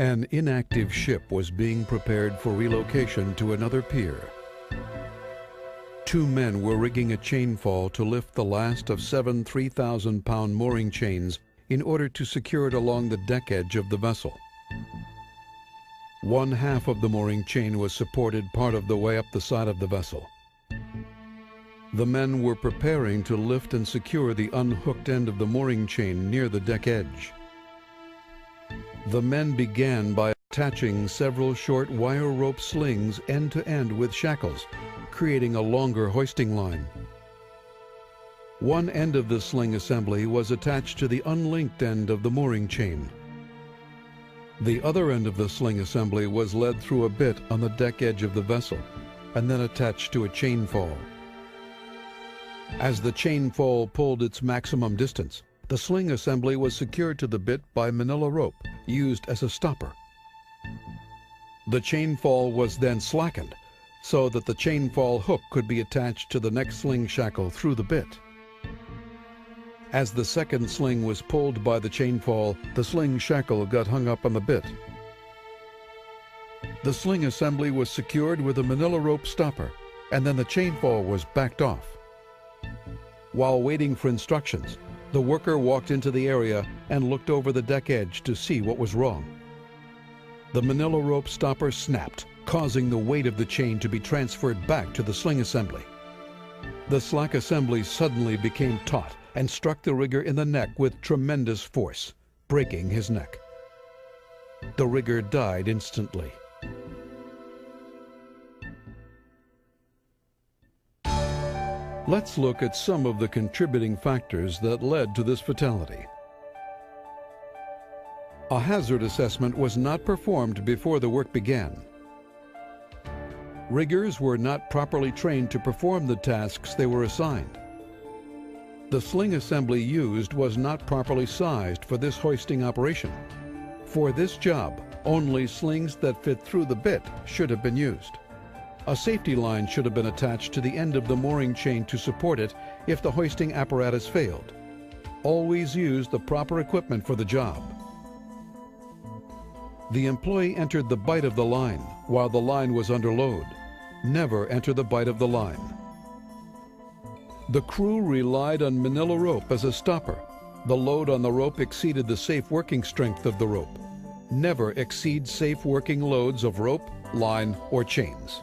An inactive ship was being prepared for relocation to another pier. Two men were rigging a chainfall to lift the last of 7 3,000-pound mooring chains in order to secure it along the deck edge of the vessel. One half of the mooring chain was supported part of the way up the side of the vessel. The men were preparing to lift and secure the unhooked end of the mooring chain near the deck edge. The men began by attaching several short wire rope slings end to end with shackles, creating a longer hoisting line. One end of the sling assembly was attached to the unlinked end of the mooring chain. The other end of the sling assembly was led through a bit on the deck edge of the vessel and then attached to a chainfall. As the chainfall pulled its maximum distance, the sling assembly was secured to the bit by manila rope used as a stopper. The chainfall was then slackened so that the chainfall hook could be attached to the next sling shackle through the bit. As the second sling was pulled by the chainfall, the sling shackle got hung up on the bit. The sling assembly was secured with a manila rope stopper, and then the chainfall was backed off. While waiting for instructions, the worker walked into the area and looked over the deck edge to see what was wrong. The manila rope stopper snapped, causing the weight of the chain to be transferred back to the sling assembly. The slack assembly suddenly became taut and struck the rigger in the neck with tremendous force, breaking his neck. The rigger died instantly. Let's look at some of the contributing factors that led to this fatality. A hazard assessment was not performed before the work began. Riggers were not properly trained to perform the tasks they were assigned. The sling assembly used was not properly sized for this hoisting operation. For this job, only slings that fit through the bit should have been used. A safety line should have been attached to the end of the mooring chain to support it if the hoisting apparatus failed. Always use the proper equipment for the job. The employee entered the bight of the line while the line was under load. Never enter the bight of the line. The crew relied on manila rope as a stopper. The load on the rope exceeded the safe working strength of the rope. Never exceed safe working loads of rope, line, or chains.